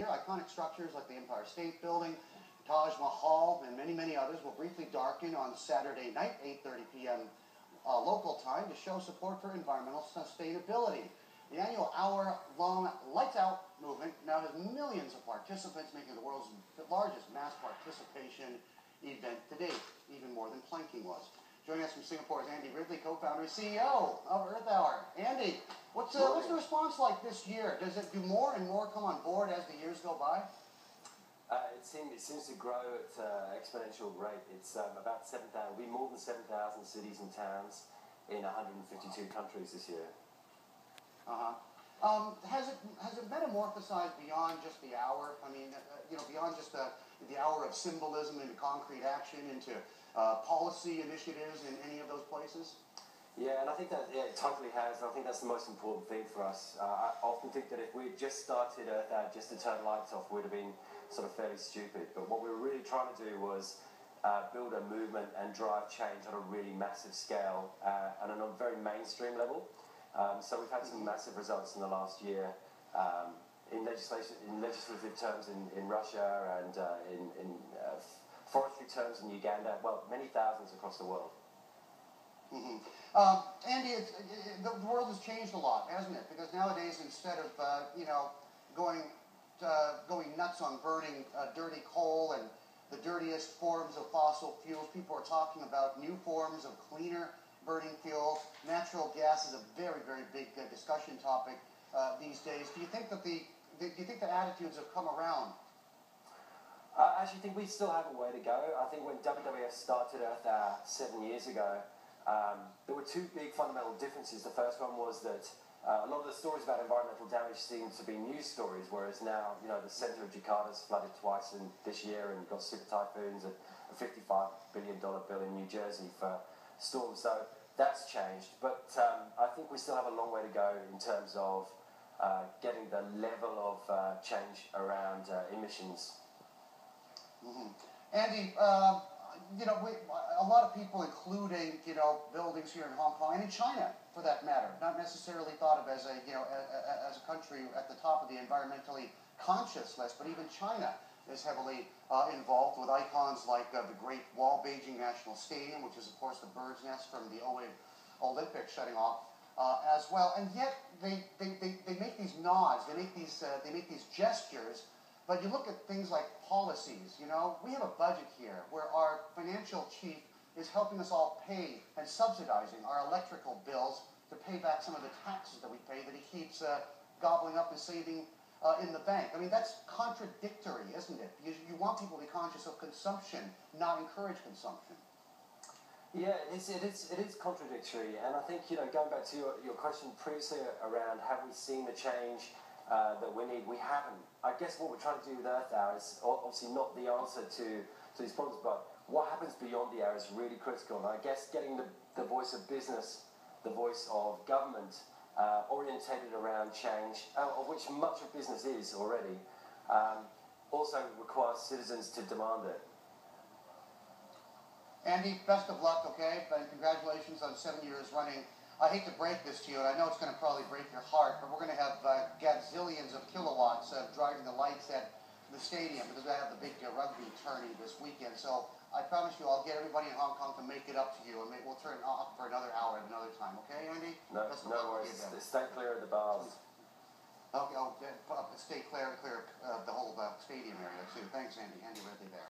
Here, iconic structures like the Empire State Building, Taj Mahal, and many, many others will briefly darken on Saturday night, 8:30 p.m. Local time, to show support for environmental sustainability. The annual hour-long Lights Out movement now has millions of participants, making it the world's largest mass participation event to date, even more than planking was. Joining us from Singapore is Andy Ridley, co-founder and CEO of Earth Hour. Andy, what's the response like this year? Does it do more and more come on board as the years go by? It seems to grow at an exponential rate. It's about 7,000. We'll be more than 7,000 cities and towns in 152 countries this year. Has it metamorphosized beyond just the hour? I mean, beyond just the hour of symbolism into concrete action, into policy initiatives in any of those places? Yeah, and I think that it totally has. And I think that's the most important thing for us. I often think that if we had just started Earth Hour just to turn lights off, we'd have been sort of fairly stupid. But what we were really trying to do was build a movement and drive change on a really massive scale and on a very mainstream level. So we've had some massive results in the last year in legislative terms in Russia and in forestry terms in Uganda. Well, many thousands across the world. Andy, the world has changed a lot, hasn't it? Because nowadays, instead of going nuts on burning dirty coal and the dirtiest forms of fossil fuels, people are talking about new forms of cleaner burning fuels. Natural gas is a very, very big discussion topic these days. Do you think that the attitudes have come around? I actually think we still have a way to go. I think when WWF started Earth Hour 7 years ago, there were two big fundamental differences. The first one was that a lot of the stories about environmental damage seemed to be news stories, whereas now, the centre of Jakarta's flooded twice this year, and you've got super typhoons, and a $55 billion bill in New Jersey for storms. So that's changed. But I think we still have a long way to go in terms of getting the level of change around emissions. Andy, a lot of people, including buildings here in Hong Kong and in China, for that matter, not necessarily thought of as as a country at the top of the environmentally conscious list, but even China is heavily involved with icons like the Great Wall Beijing National Stadium, which is of course the bird's nest from the Olympics shutting off as well. And yet they make these nods, they make these gestures. But you look at things like policies, we have a budget here where our financial chief is helping us all pay and subsidizing our electrical bills to pay back some of the taxes that we pay that he keeps gobbling up and saving in the bank. I mean, that's contradictory, isn't it? You want people to be conscious of consumption, not encourage consumption. Yeah, it is contradictory. And I think, going back to your question previously around have we seen the change that we need, we haven't. I guess what we're trying to do with Earth Hour is obviously not the answer to these problems, but what happens beyond the hour is really critical. And I guess getting the voice of business, the voice of government, orientated around change, of which much of business is already, also requires citizens to demand it. Andy, best of luck, okay? And congratulations on 7 years running. I hate to break this to you, and I know it's going to probably break your heart, but we're going to have gazillions of kilowatts driving the lights at the stadium because I have the big rugby tourney this weekend. So I promise you I'll get everybody in Hong Kong to make it up to you, and we'll turn it off for another hour at another time. Okay, Andy? No worries. Stay clear of the bars. Okay, stay clear of the whole stadium area, too. Thanks, Andy. Andy Ridley there.